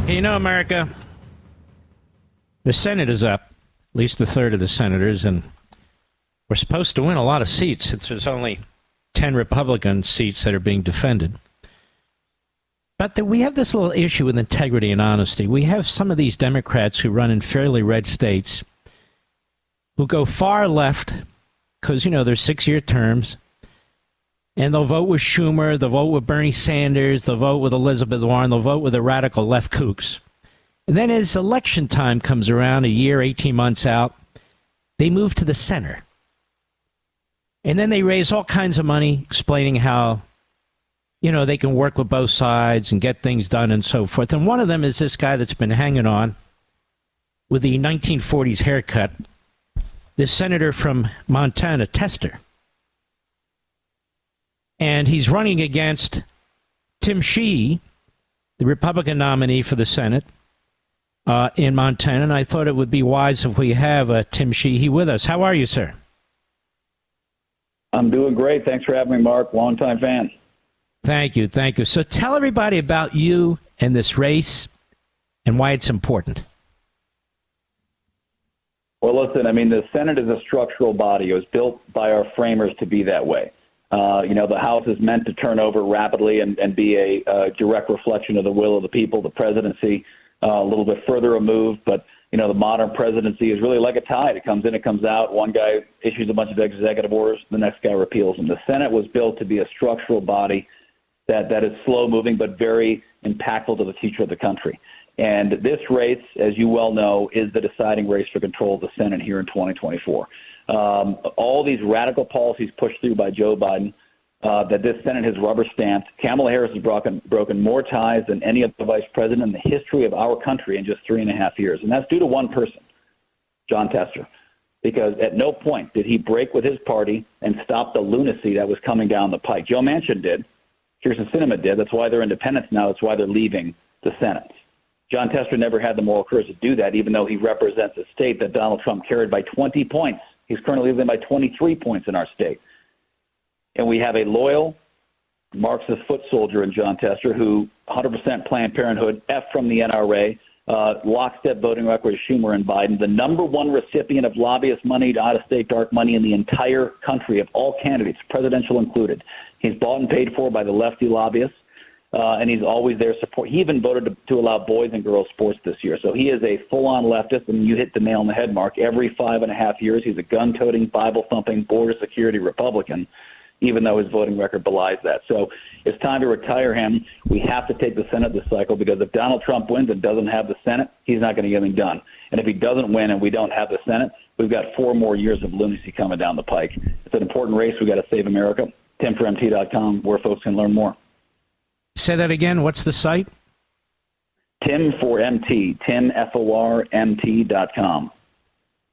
You know, America, the Senate is up, at least a third of the senators, and we're supposed to win a lot of seats since there's only 10 Republican seats that are being defended. But we have this little issue with integrity and honesty. We have some of these Democrats who run in fairly red states who go far left because, you know, they're 6-year terms, and they'll vote with Schumer, they'll vote with Bernie Sanders, they'll vote with Elizabeth Warren, they'll vote with the radical left kooks. And then as election time comes around, a year, 18 months out, they move to the center. And then they raise all kinds of money explaining how, you know, they can work with both sides and get things done and so forth. And one of them is this guy that's been hanging on with the 1940s haircut, this senator from Montana, Tester. And he's running against Tim Sheehy, the Republican nominee for the Senate in Montana. And I thought it would be wise if we have Tim Sheehy with us. How are you, sir? I'm doing great. Thanks for having me, Mark. Longtime fan. Thank you. Thank you. So tell everybody about you and this race and why it's important. Well, listen, I mean, the Senate is a structural body. It was built by our framers to be that way. You know, the House is meant to turn over rapidly and be a direct reflection of the will of the people. The presidency, a little bit further removed, but, you know, the modern presidency is really like a tide. It comes in, it comes out. One guy issues a bunch of executive orders, the next guy repeals them. The Senate was built to be a structural body that is slow-moving but very impactful to the future of the country. And this race, as you well know, is the deciding race for control of the Senate here in 2024. All these radical policies pushed through by Joe Biden that this Senate has rubber-stamped. Kamala Harris has broken more ties than any other vice president in the history of our country in just 3.5 years. And that's due to one person, Jon Tester, because at no point did he break with his party and stop the lunacy that was coming down the pike. Joe Manchin did. Kyrsten Sinema did. That's why they're independents now. That's why they're leaving the Senate. Jon Tester never had the moral courage to do that, even though he represents a state that Donald Trump carried by 20 points. He's currently leading by 23 points in our state. And we have a loyal Marxist foot soldier in Jon Tester who 100% Planned Parenthood, F from the NRA, lockstep voting record with Schumer and Biden, the number one recipient of lobbyist money, out-of-state dark money in the entire country of all candidates, presidential included. He's bought and paid for by the lefty lobbyists, and he's always there support. He even voted to allow boys and girls sports this year. So he is a full-on leftist, and you hit the nail on the head, Mark. Every 5.5 years, he's a gun-toting, Bible-thumping, border security Republican, even though his voting record belies that. So it's time to retire him. We have to take the Senate this cycle because if Donald Trump wins and doesn't have the Senate, he's not going to get anything done. And if he doesn't win and we don't have the Senate, we've got 4 more years of lunacy coming down the pike. It's an important race. We've got to save America. TimForMT.com, where folks can learn more. Say that again. What's the site? TimForMT, TimForMT.com.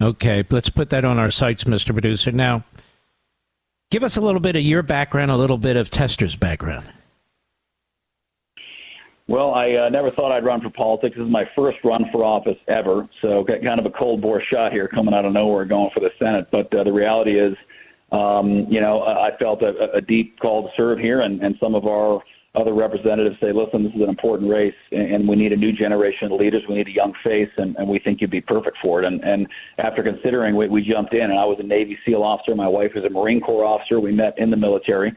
Okay, let's put that on our sites, Mr. Producer. Now, give us a little bit of your background, a little bit of Tester's background. Well, I never thought I'd run for politics. This is my first run for office ever, so got kind of a cold bore shot here coming out of nowhere going for the Senate. But the reality is, I felt a deep call to serve here, and some of our other representatives say, listen, this is an important race, and we need a new generation of leaders. We need a young face, and we think you'd be perfect for it. And after considering, we jumped in, and I was a Navy SEAL officer. My wife is a Marine Corps officer. We met in the military.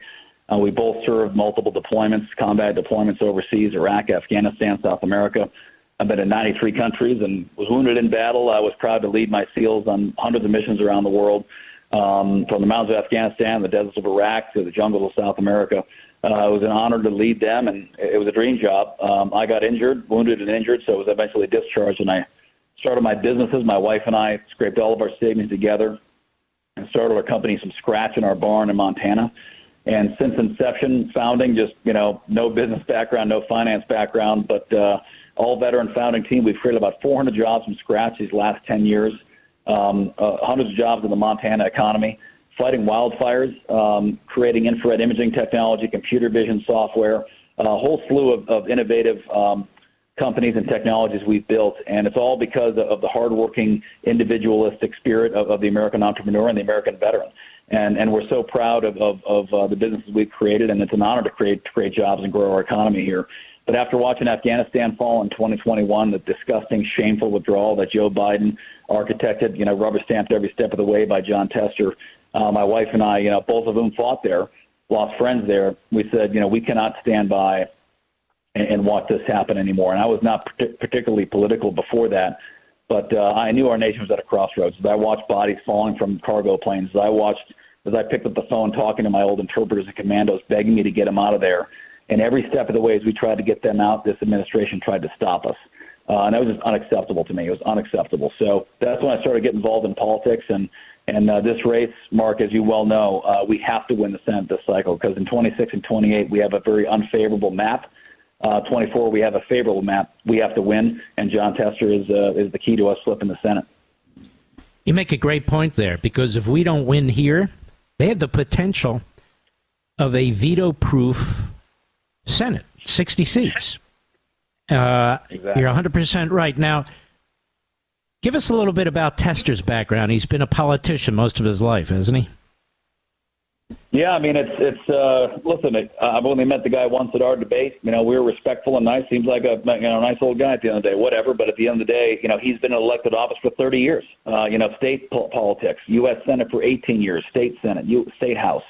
We both served multiple deployments, combat deployments overseas, Iraq, Afghanistan, South America. I've been in 93 countries and was wounded in battle. I was proud to lead my SEALs on hundreds of missions around the world, from the mountains of Afghanistan, the deserts of Iraq, to the jungles of South America. It was an honor to lead them, and it was a dream job. I got wounded and injured, so I was eventually discharged, and I started my businesses. My wife and I scraped all of our savings together and started our company from scratch in our barn in Montana. And since inception, founding, just, no business background, no finance background, but all veteran founding team. We've created about 400 jobs from scratch these last 10 years, hundreds of jobs in the Montana economy, fighting wildfires, creating infrared imaging technology, computer vision software, a whole slew of innovative companies and technologies we've built. And it's all because of the hardworking, individualistic spirit of the American entrepreneur and the American veteran. And we're so proud of the businesses we've created, and it's an honor to create jobs and grow our economy here. But after watching Afghanistan fall in 2021, the disgusting, shameful withdrawal that Joe Biden architected, rubber stamped every step of the way by Jon Tester, my wife and I, both of whom fought there, lost friends there, we said, we cannot stand by and watch this happen anymore. And I was not particularly political before that, but I knew our nation was at a crossroads. As I watched bodies falling from cargo planes, as I picked up the phone talking to my old interpreters and commandos, begging me to get them out of there. And every step of the way as we tried to get them out, this administration tried to stop us. And that was just unacceptable to me. It was unacceptable. So that's when I started getting involved in politics. And this race, Mark, as you well know, we have to win the Senate this cycle because in 26 and 28, we have a very unfavorable map. 24, we have a favorable map. We have to win, and Jon Tester is the key to us flipping the Senate. You make a great point there, because if we don't win here, they have the potential of a veto-proof Senate, 60 seats. Exactly. You're 100% right. Now, give us a little bit about Tester's background. He's been a politician most of his life, hasn't he? Yeah, I mean, listen, I've only met the guy once at our debate. We were respectful and nice. Seems like a nice old guy at the end of the day, whatever. But at the end of the day, he's been in elected office for 30 years. State politics, U.S. Senate for 18 years, state Senate, state House.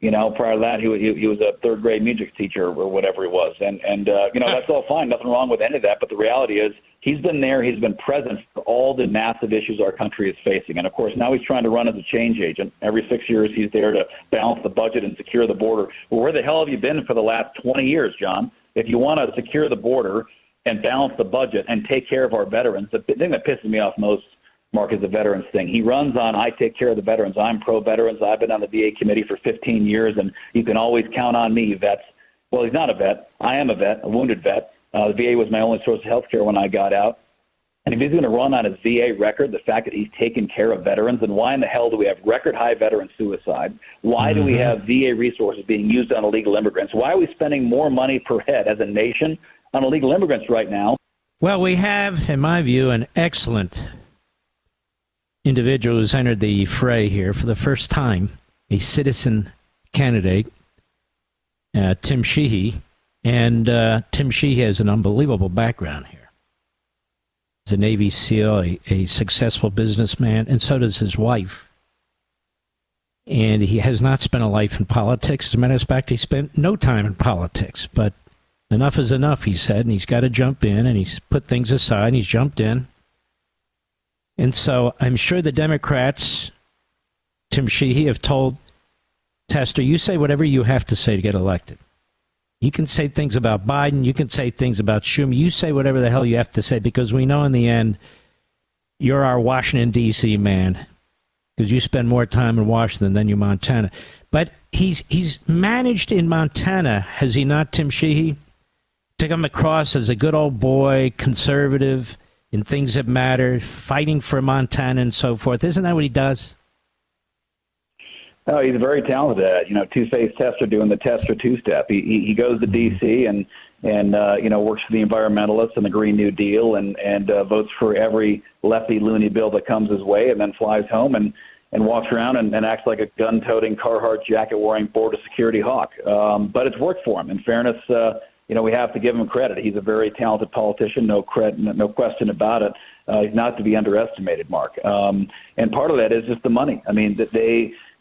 Prior to that, he was a third-grade music teacher or whatever he was. And that's all fine. Nothing wrong with any of that. But the reality is he's been there. He's been present for all the massive issues our country is facing. And, of course, now he's trying to run as a change agent. Every 6 years he's there to balance the budget and secure the border. Well, where the hell have you been for the last 20 years, John? If you want to secure the border and balance the budget and take care of our veterans, the thing that pisses me off most, Mark, is the veterans thing. He runs on, I take care of the veterans. I'm pro-veterans. I've been on the VA committee for 15 years, and you can always count on me, vets. Well, he's not a vet. I am a vet, a wounded vet. The VA was my only source of health care when I got out. And if he's going to run on his VA record, the fact that he's taken care of veterans, then why in the hell do we have record-high veteran suicide? Why do we have VA resources being used on illegal immigrants? Why are we spending more money per head as a nation on illegal immigrants right now? Well, we have, in my view, an excellent individual who's entered the fray here for the first time, a citizen candidate, Tim Sheehy. And Tim Sheehy has an unbelievable background here. He's a Navy SEAL, a successful businessman, and so does his wife. And he has not spent a life in politics. As a matter of fact, he spent no time in politics. But enough is enough, he said, and he's got to jump in, and he's put things aside, and he's jumped in. And so I'm sure the Democrats, Tim Sheehy, have told Tester, you say whatever you have to say to get elected. You can say things about Biden. You can say things about Schumer. You say whatever the hell you have to say, because we know in the end you're our Washington, D.C. man, because you spend more time in Washington than you Montana. But he's managed in Montana, has he not, Tim Sheehy, to come across as a good old boy, conservative, in things that matter, fighting for Montana and so forth. Isn't that what he does? Oh, he's very talented at it. Two-faced Tester doing the Tester two-step. He goes to D.C. and works for the environmentalists and the Green New Deal and votes for every lefty loony bill that comes his way, and then flies home and walks around and acts like a gun-toting, Carhartt jacket-wearing border security hawk. But it's worked for him. In fairness, we have to give him credit. He's a very talented politician, no question about it. He's not to be underestimated, Mark. And part of that is just the money. I mean,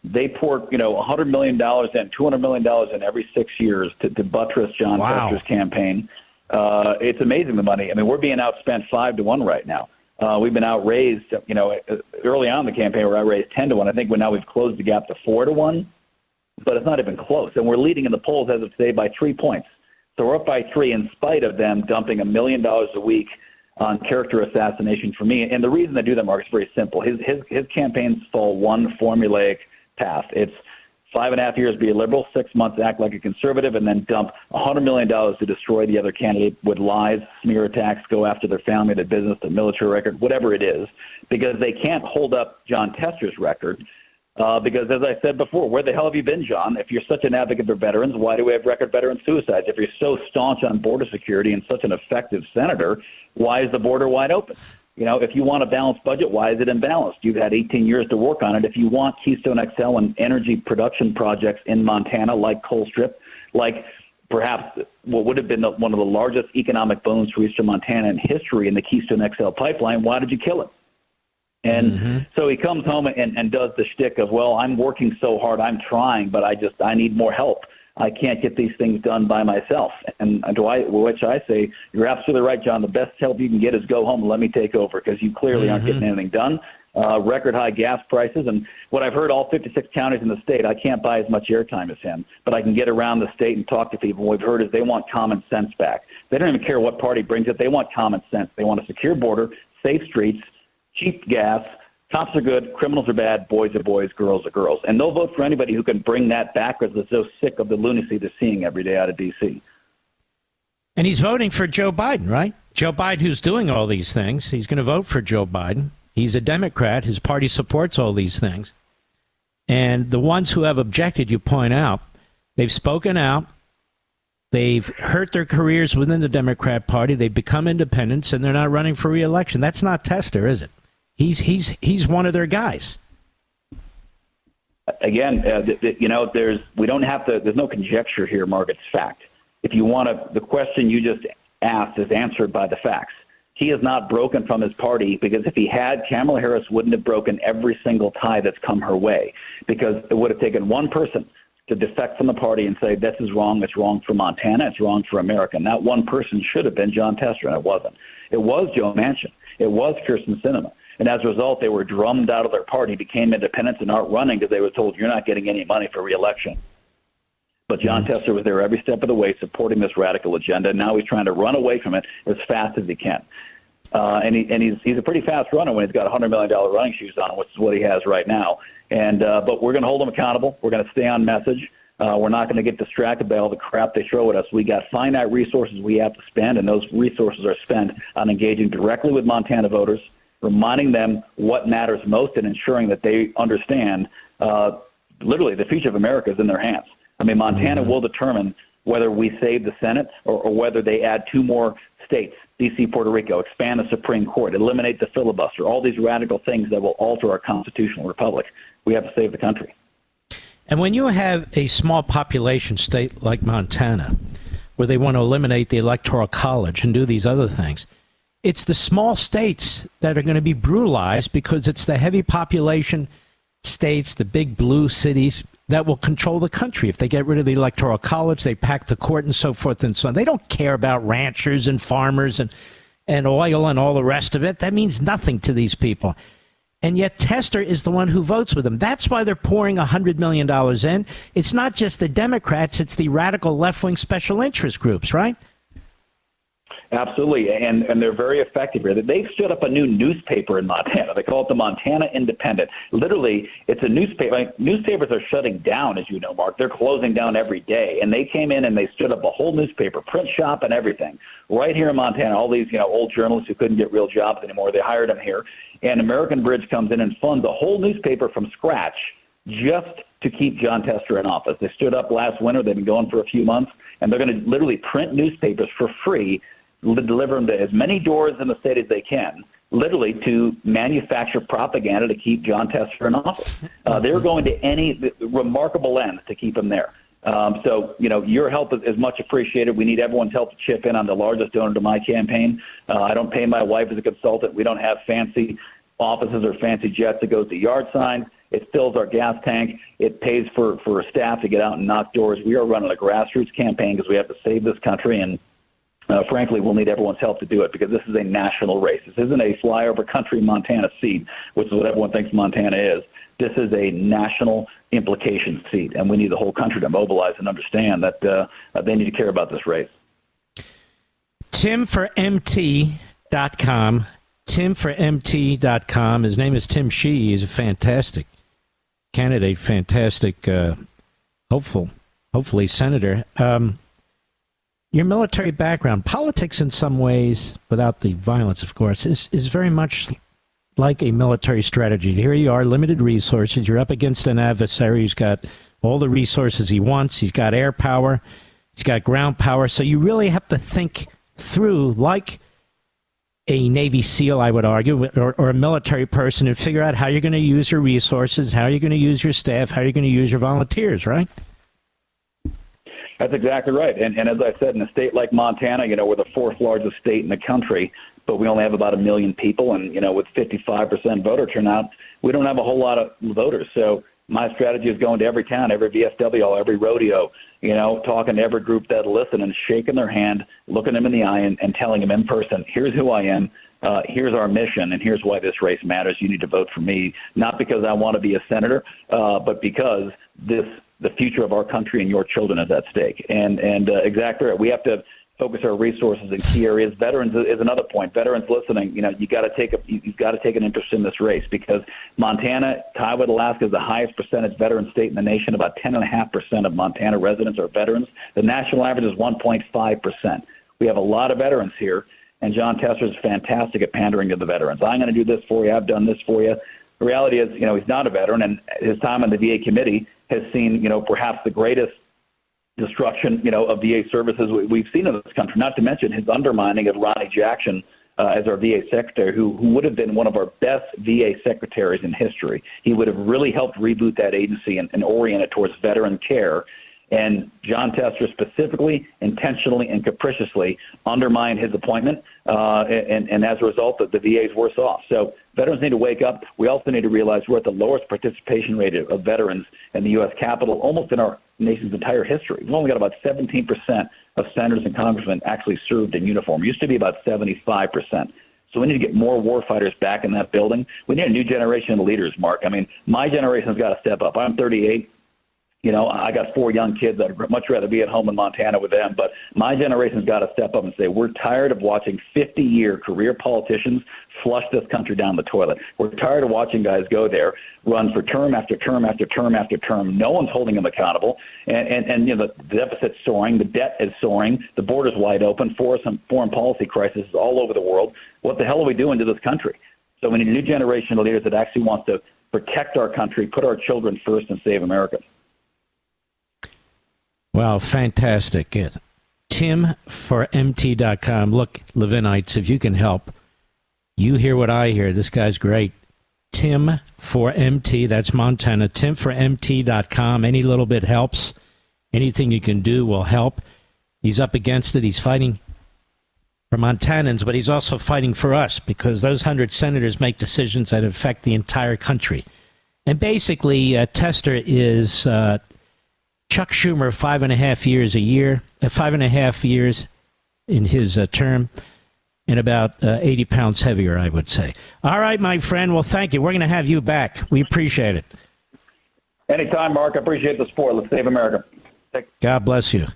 they poured, $100 million and $200 million in every 6 years to buttress Jon Tester's campaign. It's amazing, the money. I mean, we're being outspent 5-1 right now. We've been outraised, early on in the campaign, we're outraised 10-1. I think now we've closed the gap to 4-1, but it's not even close. And we're leading in the polls as of today by 3 points. So we're up by 3 in spite of them dumping $1 million a week on character assassination for me. And the reason they do that, Mark, is very simple. His campaigns follow one formulaic path. It's 5.5 years be a liberal, 6 months act like a conservative, and then dump $100 million to destroy the other candidate with lies, smear attacks, go after their family, their business, their military record, whatever it is, because they can't hold up Jon Tester's record. Because, as I said before, where the hell have you been, John? If you're such an advocate for veterans, why do we have record veteran suicides? If you're so staunch on border security and such an effective senator, why is the border wide open? If you want a balanced budget, why is it imbalanced? You've had 18 years to work on it. If you want Keystone XL and energy production projects in Montana, like Colstrip, like perhaps what would have been one of the largest economic boons for Eastern Montana in history in the Keystone XL pipeline. Why did you kill him? And so he comes home and does the shtick of, well, I'm working so hard, I'm trying, but I need more help. I can't get these things done by myself. And which I say, you're absolutely right, John. The best help you can get is go home and let me take over, because you clearly aren't getting anything done. Record high gas prices. And what I've heard, all 56 counties in the state, I can't buy as much airtime as him, but I can get around the state and talk to people. What we've heard is they want common sense back. They don't even care what party brings it. They want common sense. They want a secure border, safe streets, cheap gas. Cops are good, criminals are bad, boys are boys, girls are girls. And they'll vote for anybody who can bring that back, because they're so sick of the lunacy they're seeing every day out of D.C. And he's voting for Joe Biden, right? Joe Biden, who's doing all these things. He's going to vote for Joe Biden. He's a Democrat. His party supports all these things. And the ones who have objected, you point out, they've spoken out. They've hurt their careers within the Democrat Party. They've become independents, and they're not running for re-election. That's not Tester, is it? He's one of their guys. Again, there's no conjecture here, Mark. It's fact. If you want to, the question you just asked is answered by the facts. He has not broken from his party, because if he had, Kamala Harris wouldn't have broken every single tie that's come her way, because it would have taken one person to defect from the party and say, this is wrong, it's wrong for Montana, it's wrong for America. And that one person should have been Jon Tester, and it wasn't. It was Joe Manchin. It was Kyrsten Sinema. And as a result, they were drummed out of their party, became independents, and aren't running because they were told, you're not getting any money for re-election. But Jon Tester was there every step of the way supporting this radical agenda, and now he's trying to run away from it as fast as he can. And he's a pretty fast runner when he's got $100 million running shoes on, which is what he has right now. But we're going to hold him accountable. We're going to stay on message. We're not going to get distracted by all the crap they throw at us. We got finite resources we have to spend, and those resources are spent on engaging directly with Montana voters, reminding them what matters most, and ensuring that they understand literally the future of America is in their hands. I mean, Montana will determine whether we save the Senate or whether they add 2 more states, D.C., Puerto Rico, expand the Supreme Court, eliminate the filibuster, all these radical things that will alter our constitutional republic. We have to save the country. And when you have a small population state like Montana, where they want to eliminate the Electoral College and do these other things, it's the small states that are going to be brutalized, because it's the heavy population states, the big blue cities, that will control the country. If they get rid of the Electoral College, they pack the court and so forth and so on. They don't care about ranchers and farmers and oil and all the rest of it. That means nothing to these people. And yet Tester is the one who votes with them. That's why they're pouring $100 million in. It's not just the Democrats, it's the radical left-wing special interest groups, right? Absolutely, and they're very effective here. They've stood up a new newspaper in Montana. They call it the Montana Independent. Literally, it's a newspaper. Like, newspapers are shutting down, as you know, Mark. They're closing down every day. And they came in and they stood up a whole newspaper, print shop and everything, right here in Montana. All these old journalists who couldn't get real jobs anymore, they hired them here. And American Bridge comes in and funds a whole newspaper from scratch just to keep Jon Tester in office. They stood up last winter. They've been going for a few months. And they're going to literally print newspapers for free, deliver them to as many doors in the state as they can, literally to manufacture propaganda to keep Jon Tester in office. They're going to any remarkable ends to keep him there. So, your help is much appreciated. We need everyone's help to chip in. I'm the largest donor to my campaign. I don't pay my wife as a consultant. We don't have fancy offices or fancy jets that goes to yard signs. It fills our gas tank. It pays for staff to get out and knock doors. We are running a grassroots campaign because we have to save this country, and frankly, we'll need everyone's help to do it, because this is a national race. This isn't a flyover country Montana seat, which is what everyone thinks Montana is. This is a national implication seat, and we need the whole country to mobilize and understand that they need to care about this race. TimForMT.com. TimForMT.com. His name is Tim Sheehy. He's a fantastic candidate, fantastic, hopefully senator. Your military background, politics in some ways, without the violence, of course, is very much like a military strategy. Here you are, limited resources. You're up against an adversary who's got all the resources he wants. He's got air power. He's got ground power. So you really have to think through, like a Navy SEAL, I would argue, or a military person, and figure out how you're going to use your resources, how you're going to use your staff, how you're going to use your volunteers, right? That's exactly right. And as I said, in a state like Montana, we're the fourth largest state in the country, but we only have about 1 million people. And, with 55% voter turnout, we don't have a whole lot of voters. So my strategy is going to every town, every VFW, every rodeo, talking to every group that listen and shaking their hand, looking them in the eye and telling them in person, here's who I am. Here's our mission, and here's why this race matters. You need to vote for me, not because I want to be a senator, but because the future of our country and your children is at stake. And exactly right. We have to focus our resources in key areas. Veterans is another point. Veterans listening, you've got to take an interest in this race, because Montana, tied with Alaska, is the highest percentage veteran state in the nation. About 10.5% of Montana residents are veterans. The national average is 1.5%. We have a lot of veterans here, and Jon Tester is fantastic at pandering to the veterans. I'm going to do this for you. I've done this for you. The reality is, he's not a veteran, and his time on the VA committee has seen, perhaps the greatest destruction, of VA services we've seen in this country, not to mention his undermining of Ronnie Jackson as our VA secretary, who would have been one of our best VA secretaries in history. He would have really helped reboot that agency and orient it towards veteran care. And Jon Tester specifically, intentionally, and capriciously undermined his appointment, and as a result, the VA is worse off. So veterans need to wake up. We also need to realize we're at the lowest participation rate of veterans in the U.S. Capitol almost in our nation's entire history. We've only got about 17% of senators and congressmen actually served in uniform. It used to be about 75%. So we need to get more warfighters back in that building. We need a new generation of leaders, Mark. I mean, my generation's got to step up. I'm 38. I got 4 young kids. I'd much rather be at home in Montana with them. But my generation's got to step up and say, we're tired of watching 50-year career politicians flush this country down the toilet. We're tired of watching guys go there, run for term after term after term after term. No one's holding them accountable. And the deficit's soaring. The debt is soaring. The border's wide open. Foreign policy crisis all over the world. What the hell are we doing to this country? So we need a new generation of leaders that actually wants to protect our country, put our children first, and save America. Wow, fantastic. TimForMT.com. Look, Levinites, if you can help, you hear what I hear. This guy's great. Tim4MT, that's Montana. TimForMT.com. Any little bit helps. Anything you can do will help. He's up against it. He's fighting for Montanans, but he's also fighting for us, because those 100 senators make decisions that affect the entire country. And basically, Tester is Chuck Schumer 5.5 years in his term, and about 80 pounds heavier, I would say. All right, my friend. Well, thank you. We're going to have you back. We appreciate it. Anytime, Mark. I appreciate the support. Let's save America. God bless you.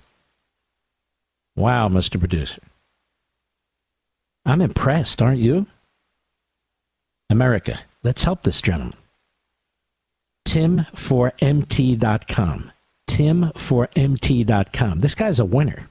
Wow, Mr. Producer. I'm impressed, aren't you? America, let's help this gentleman. Tim4MT.com. Tim4MT.com. This guy's a winner.